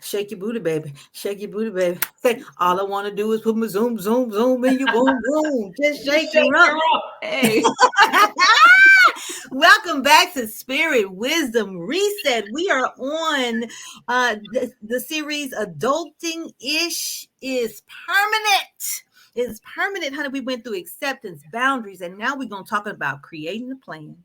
Shake your booty, baby. Shake your booty, baby. Say, all I want to do is put my zoom, zoom, zoom in your boom, boom. Just shake your Shake rump. your rump. Hey. Welcome back to Spirit Wisdom Reset. We are on the series Adulting Ish is Permanent. It's permanent, honey. We went through acceptance, boundaries, and now we're going to talk about creating a plan.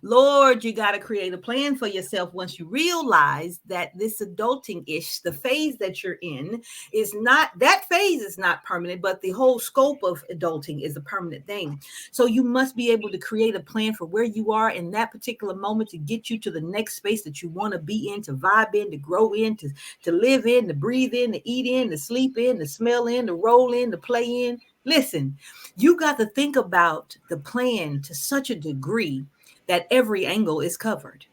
Lord, you got to create a plan for yourself once you realize that this adulting ish, the phase that you're in, is not that phase is not permanent, but the whole scope of adulting is a permanent thing. So you must be able to create a plan for where you are in that particular moment to get you to the next space that you want to be in, to vibe in, to grow in, to live in, to breathe in, to eat in, to sleep in, to smell in, to roll in, to play in. Listen, you got to think about the plan to such a degree that every angle is covered.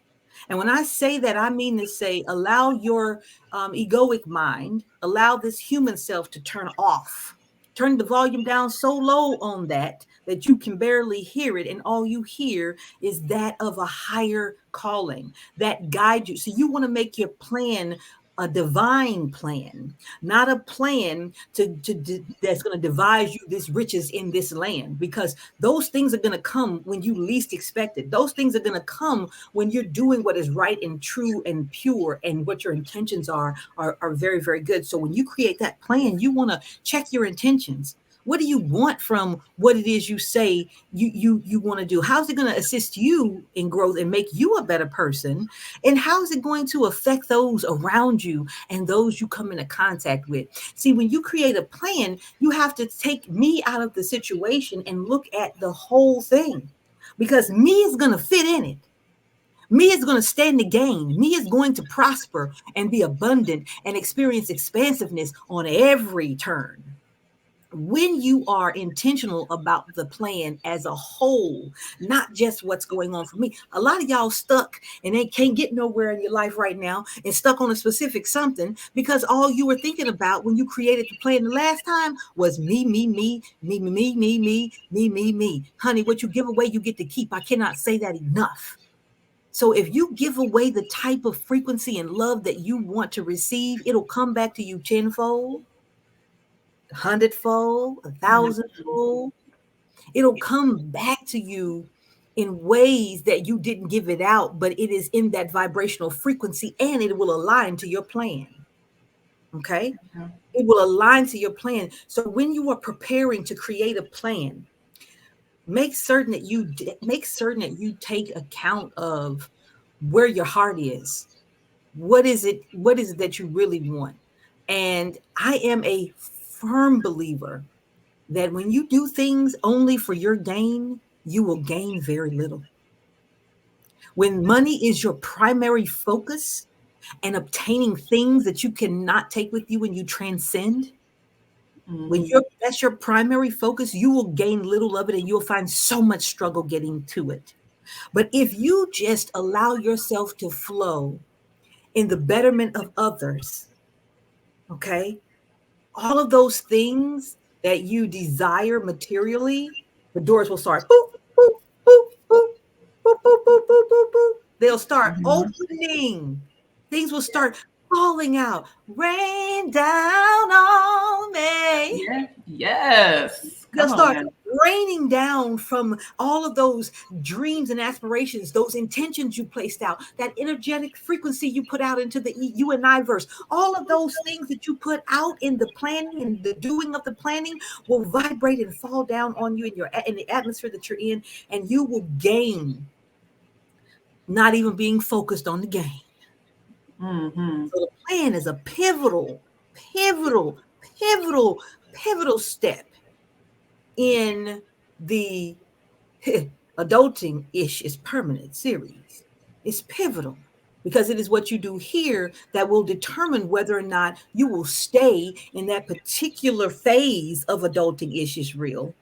And when I say that, I mean to say, allow your egoic mind, allow this human self to turn off. Turn the volume down so low on that you can barely hear it. And all you hear is that of a higher calling that guides you. So you want to make your plan a divine plan, not a plan that's going to devise you this riches in this land, because those things are going to come when you least expect it. Those things are going to come when you're doing what is right and true and pure, and what your intentions are very, very good. So when you create that plan, you want to check your intentions. What do you want from what it is you say you want to do? How's it going to assist you in growth and make you a better person? And how is it going to affect those around you and those you come into contact with? See, when you create a plan, you have to take me out of the situation and look at the whole thing, because me is going to fit in it. Me is going to stand to gain. Me is going to prosper and be abundant and experience expansiveness on every turn. When you are intentional about the plan as a whole, not just what's going on for me. A lot of y'all stuck and they can't get nowhere in your life right now, and stuck on a specific something because all you were thinking about when you created the plan the last time was me, me, me, me, me, me, me, me, me, me, me. Honey, what you give away, you get to keep. I cannot say that enough. So if you give away the type of frequency and love that you want to receive, it'll come back to you tenfold, hundredfold, a thousandfold. It'll come back to you in ways that you didn't give it out, but it is in that vibrational frequency, and it will align to your plan. Okay. It will align to your plan. So when you are preparing to create a plan, make certain that you take account of where your heart is. What is it that you really want? And I am a firm believer that when you do things only for your gain, you will gain very little. When money is your primary focus and obtaining things that you cannot take with you when you transcend, when that's your primary focus, you will gain little of it and you'll find so much struggle getting to it. But if you just allow yourself to flow in the betterment of others, okay, all of those things that you desire materially, the doors will start boop, boop, boop, boop, boop, boop, boop, boop, boop, boop. They'll start opening. Things will start falling out. Rain down on me. Yeah. Yes. They'll Come on start now. raining down from all of those dreams and aspirations, those intentions you placed out, that energetic frequency you put out into the you and I verse. All of those things that you put out in the planning and the doing of the planning will vibrate and fall down on you in the atmosphere that you're in, and you will gain, not even being focused on the gain. Mm-hmm. So the plan is a pivotal, pivotal, pivotal step in the adulting ish is permanent series. It's pivotal because it is what you do here that will determine whether or not you will stay in that particular phase of adulting ish is real,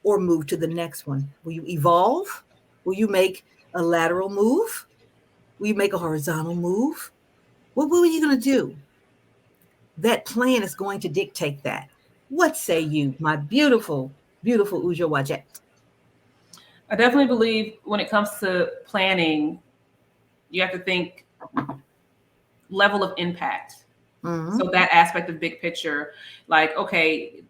or move to the next one. Will you evolve? Will you make a lateral move? Will you make a horizontal move? What are you going to do? That plan is going to dictate that. What say you, my beautiful, beautiful Ujo Wajet? I definitely believe when it comes to planning, you have to think level of impact. Mm-hmm. So that aspect of big picture, like, okay,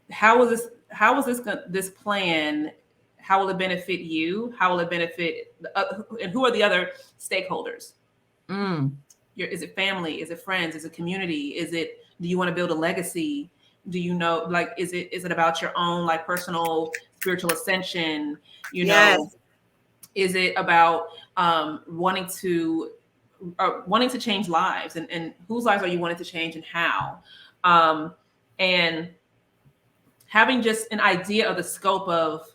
this plan, how will it benefit you? How will it benefit and who are the other stakeholders? Mm. Is it family? Is it friends? Is it community? Do you want to build a legacy? Do you know, like, is it about your own, like, personal spiritual ascension? Yes. Is it about wanting to change lives, and whose lives are you wanting to change, and how? And having just an idea of the scope of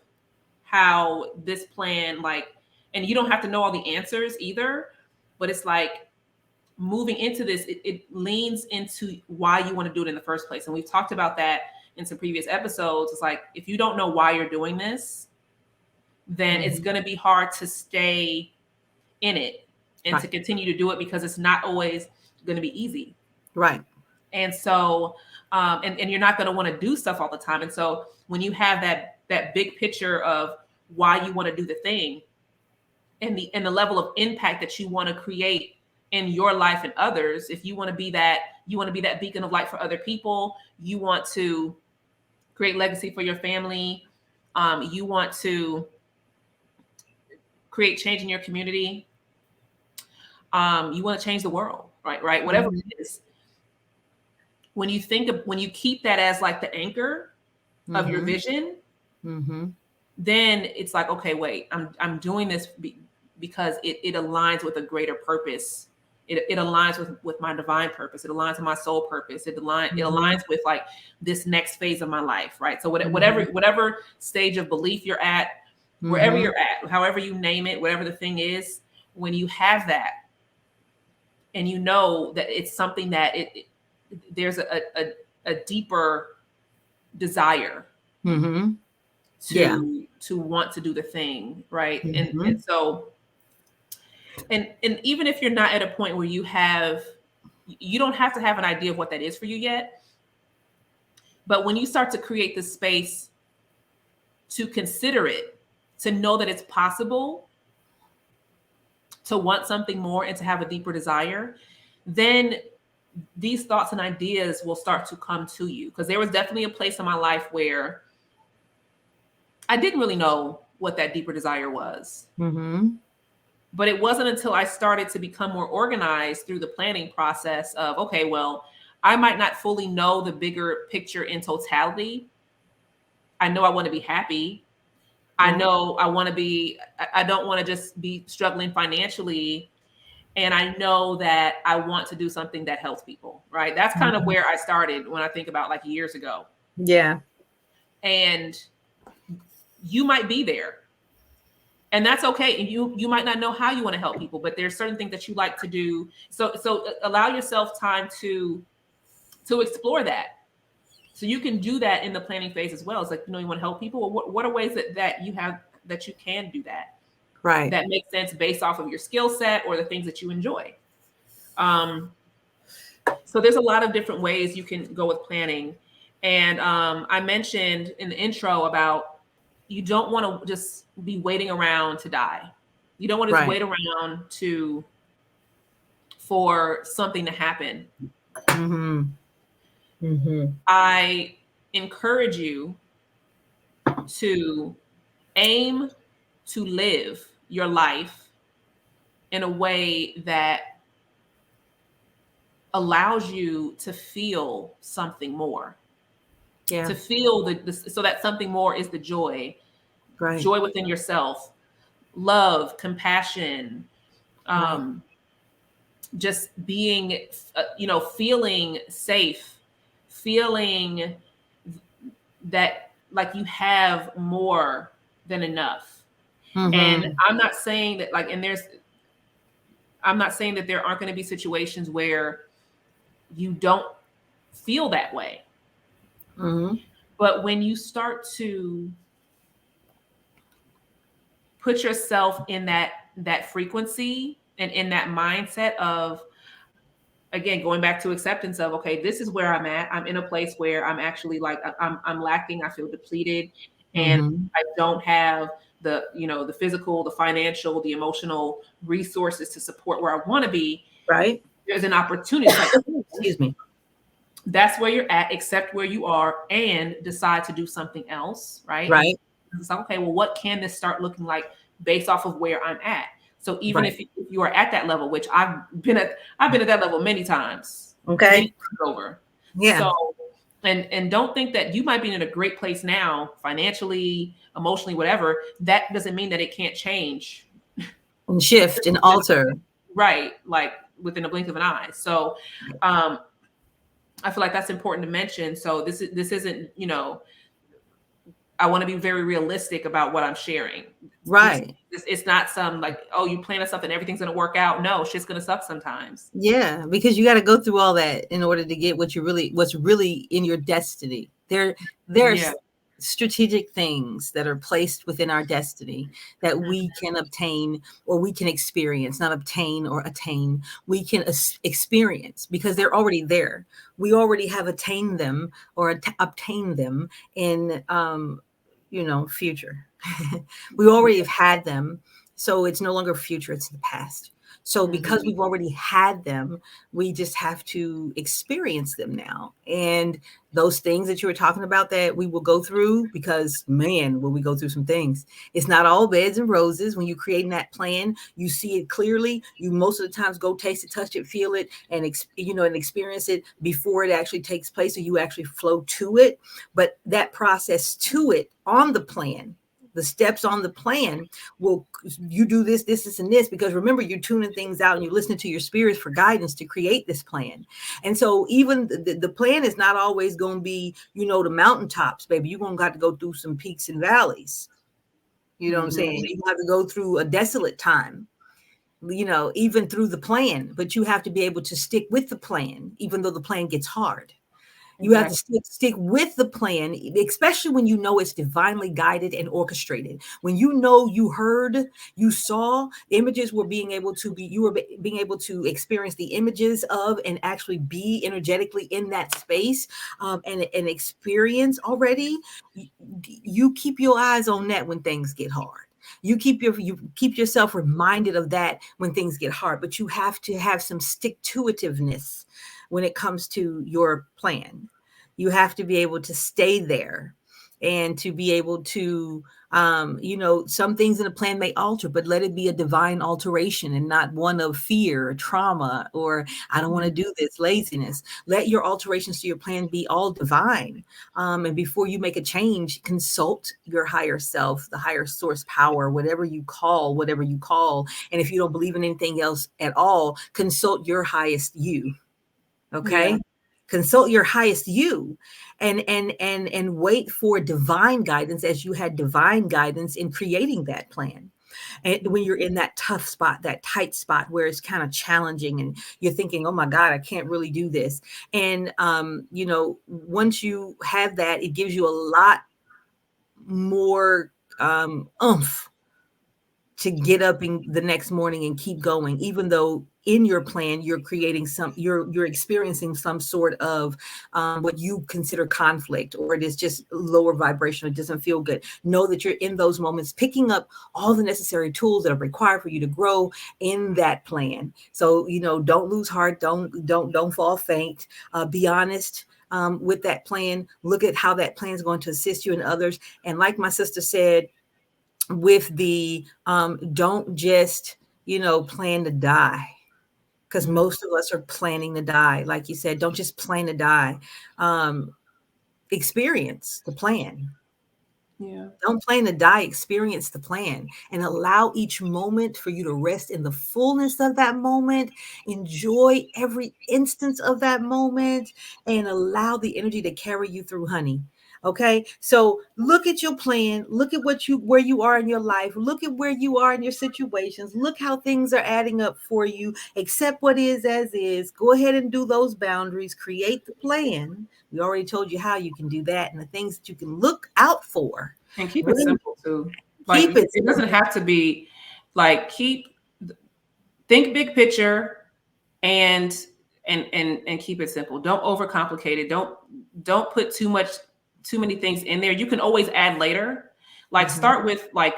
how this plan, like, and you don't have to know all the answers either, but it's like, moving into this, it leans into why you want to do it in the first place. And we've talked about that in some previous episodes. It's like, if you don't know why you're doing this, then it's going to be hard to stay in it and to continue to do it, because it's not always going to be easy. Right. And so, and you're not going to want to do stuff all the time. And so when you have that big picture of why you want to do the thing, and the level of impact that you want to create in your life and others, if you want to be that beacon of light for other people, you want to create legacy for your family, you want to create change in your community, you want to change the world, right, whatever it is. When you keep that as like the anchor of your vision, then it's like, okay, wait, I'm doing this because it aligns with a greater purpose. It aligns with my divine purpose. It aligns with my soul purpose. It aligns with, like, this next phase of my life, right? So whatever stage of belief you're at, wherever you're at, however you name it, whatever the thing is, when you have that, and you know that it's something that there's a deeper desire to want to do the thing, right? And so, and even if you're not at a point where you don't have to have an idea of what that is for you yet, but when you start to create the space to consider it, to know that it's possible to want something more and to have a deeper desire, then these thoughts and ideas will start to come to you. Because there was definitely a place in my life where I didn't really know what that deeper desire was. But it wasn't until I started to become more organized through the planning process of, okay, well, I might not fully know the bigger picture in totality. I know I want to be happy. I know I don't want to just be struggling financially. And I know that I want to do something that helps people, right? That's kind of where I started when I think about, like, years ago. Yeah. And you might be there. And that's okay. And you might not know how you want to help people, but there's certain things that you like to do. So allow yourself time to explore that. So you can do that in the planning phase as well. It's like, you want to help people. Well, what are ways that you have that you can do that? Right. That makes sense based off of your skill set or the things that you enjoy. So there's a lot of different ways you can go with planning. And I mentioned in the intro about, you don't want to just be waiting around to die. You don't want to just wait around for something to happen. I encourage you to aim to live your life in a way that allows you to feel something more. Yeah. To feel so that something more is the joy. Joy within yourself, love, compassion, just being, feeling safe, feeling that, like, you have more than enough. And I'm not saying that, like, I'm not saying that there aren't going to be situations where you don't feel that way. But when you start to put yourself in that frequency and in that mindset of, again, going back to acceptance of, okay, this is where I'm at. I'm in a place where I'm actually, like, I'm lacking. I feel depleted, and I don't have the physical, the financial, the emotional resources to support where I want to be. Right. there's an opportunity. It's like, Excuse me. that's where you're at, accept where you are, and decide to do something else, right? And Right. it's like, okay, well, what can this start looking like based off of where I'm at? So even Right. if you are at that level, which I've been at that level many times, many Okay. times over. Yeah. So and don't think that you might be in a great place now, financially, emotionally, whatever. That doesn't mean that it can't change. And shift and alter. Right, like within a blink of an eye. So um I feel like that's important to mention. So this isn't, I want to be very realistic about what I'm sharing. Right. It's not some like, oh, you plan on something, everything's gonna work out. No, shit's gonna suck sometimes. Yeah, because you got to go through all that in order to get what's really in your destiny. There's Yeah, strategic things that are placed within our destiny that we can obtain or we can experience, not obtain or attain. We can experience because they're already there. We already have attained them or obtained them in future. We already have had them, so it's no longer future, it's the past. So because we've already had them, we just have to experience them now. And those things that you were talking about that we will go through, because man, will we go through some things. It's not all beds and roses. When you're creating that plan, you see it clearly. You most of the times go taste it, touch it, feel it, and and experience it before it actually takes place, or you actually flow to it. But that process to it on the plan, the steps on the plan, will you do this, and this, because remember, you're tuning things out and you're listening to your spirits for guidance to create this plan. And so even the plan is not always going to be, the mountaintops, baby. You're going to have to go through some peaks and valleys. You know what I'm saying? You have to go through a desolate time, even through the plan, but you have to be able to stick with the plan, even though the plan gets hard. You have to stick with the plan, especially when you know it's divinely guided and orchestrated. When you know you heard, you saw images were being able to be, you were being able to experience the images of and actually be energetically in that space, and experience already. You keep your eyes on that when things get hard. You keep yourself reminded of that when things get hard, but you have to have some stick to itiveness when it comes to your plan. You have to be able to stay there and to be able to, some things in a plan may alter, but let it be a divine alteration and not one of fear or trauma or I don't want to do this, laziness. Let your alterations to your plan be all divine. And before you make a change, consult your higher self, the higher source power, whatever you call. And if you don't believe in anything else at all, consult your highest you. Okay. Yeah. Consult your highest you, and wait for divine guidance, as you had divine guidance in creating that plan. And when you're in that tough spot, that tight spot where it's kind of challenging and you're thinking, oh my God, I can't really do this. And once you have that, it gives you a lot more oomph to get up in the next morning and keep going, even though in your plan you're experiencing some sort of what you consider conflict, or it is just lower vibration, it doesn't feel good. Know that you're in those moments picking up all the necessary tools that are required for you to grow in that plan. So don't lose heart, don't fall faint. Be honest with that plan. Look at how that plan is going to assist you and others. And like my sister said, with the don't just plan to die, because most of us are planning to die. Like you said, don't just plan to die. Experience the plan. Yeah. Don't plan to die, experience the plan, and allow each moment for you to rest in the fullness of that moment. Enjoy every instance of that moment and allow the energy to carry you through, honey. Okay. So look at your plan, look at where you are in your life, look at where you are in your situations, look how things are adding up for you. Accept what is as is. Go ahead and do those boundaries, create the plan. We already told you how you can do that and the things that you can look out for. And keep it simple too. Like Keep it it doesn't have to be like think big picture and keep it simple. Don't overcomplicate it. Don't put too many things in there. You can always add later. Like start with like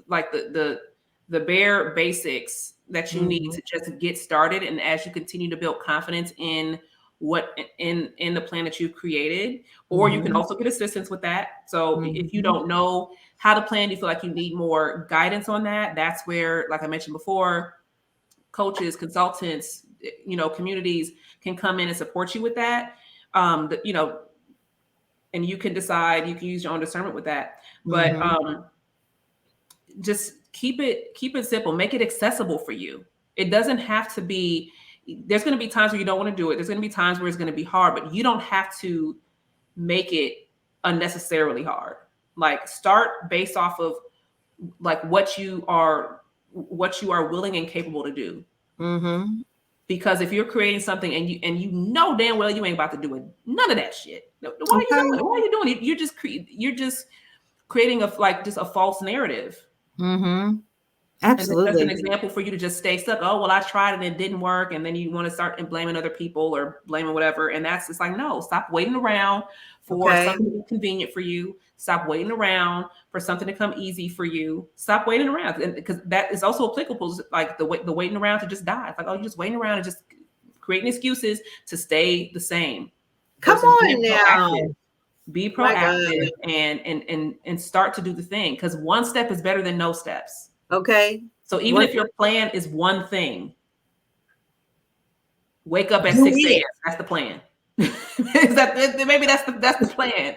the bare basics. that you need Mm-hmm. to just get started. And as you continue to build confidence in what in the plan that you've created, or you can Mm-hmm. also get assistance with that. So if you Mm-hmm. don't know how to plan, you feel like you need more guidance on that, that's where, like I mentioned before, coaches, consultants, communities can come in and support you with that. And you can decide, you can use your own discernment with that. But Mm-hmm. just keep it simple, make it accessible for you. It doesn't have to be, there's going to be times where you don't want to do it, there's going to be times where it's going to be hard, but you don't have to make it unnecessarily hard. Like, start based off of like what you are willing and capable to do. Mm-hmm. Because if you're creating something and you know damn well you ain't about to do it, none of that shit. Why are you Okay. doing it? Why are you doing it? You're just creating just a false narrative. Mm-hmm. And it's just an Absolutely. example for you to just stay stuck. Oh, well, I tried and it didn't work. And then you want to start blaming other people or blaming whatever. And that's just like, no, stop waiting around for Okay. something to be convenient for you. Stop waiting around for something to come easy for you. Stop waiting around. And because that is also applicable, like the waiting around to just die. It's like, oh, you're just waiting around and just creating excuses to stay the same Come versus on being proactive. now. Be My God. proactive and start to do the thing, because one step is better than no steps. Okay. So even What if your plan is one thing, wake up at do 6 a.m. it. That's the plan. Maybe that's the plan.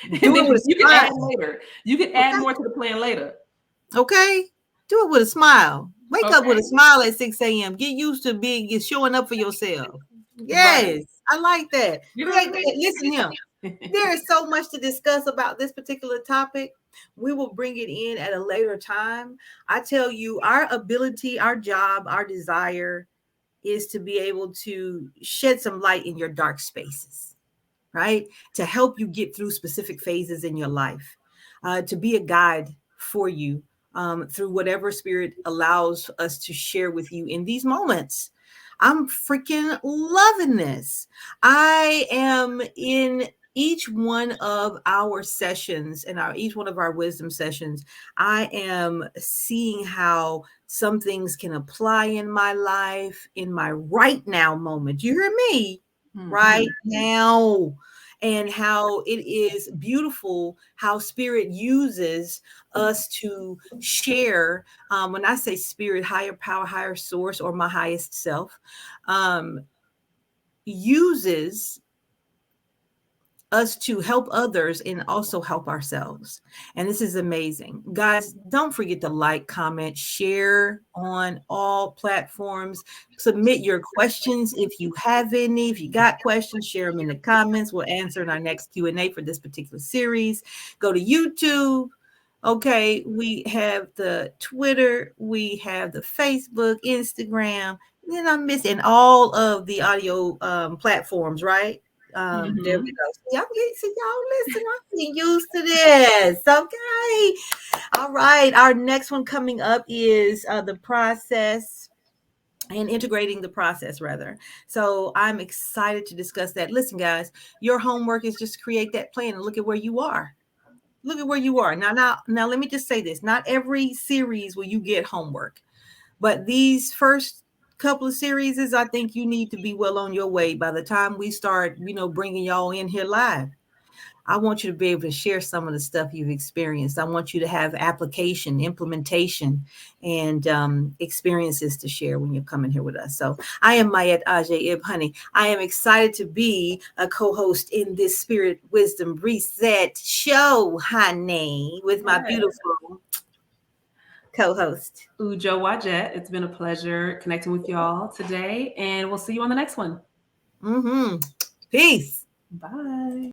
And Do it then with a you can add smile. later. You can add Okay. more to the plan later. Okay. Do it with a smile. Wake up with Okay. a smile at 6 a.m. Get used to being showing up for yourself. Right. Yes. I like that. You know what Create I that. Listen here. mean? There is so much to discuss about this particular topic. We will bring it in at a later time. I tell you, our ability, our job, our desire is to be able to shed some light in your dark spaces, right? To help you get through specific phases in your life, to be a guide for you through whatever spirit allows us to share with you in these moments. I'm freaking loving this. I am in each one of our sessions and each one of our wisdom sessions. I am seeing how some things can apply in my life in my right now moment. You hear me? Right now, and how it is beautiful how spirit uses us to share. When I say spirit, higher power, higher source, or my highest self, um, uses us to help others and also help ourselves. And this is amazing. Guys, don't forget to like, comment, share on all platforms. Submit your questions if you have any. If you got questions, share them in the comments. We'll answer in our next Q&A for this particular series. Go to YouTube. Okay, we have the Twitter, we have the Facebook, Instagram, then I'm missing all of the audio platforms, right? There we go. See, y'all listen. I'm getting used to this. Okay. All right. Our next one coming up is the process and integrating the process, rather. So I'm excited to discuss that. Listen, guys, your homework is just create that plan and look at where you are. Look at where you are. Now, let me just say this. Not every series will you get homework, but these first couple of series, I think you need to be well on your way by the time we start, bringing y'all in here live. I want you to be able to share some of the stuff you've experienced. I want you to have application, implementation, and experiences to share when you're coming here with us. So I am Mayet Ajay Honey. I am excited to be a co-host in this Spirit Wisdom Reset show, honey, with my beautiful co-host, Ujo Wajet. It's been a pleasure connecting with y'all today, and we'll see you on the next one. Peace. Bye.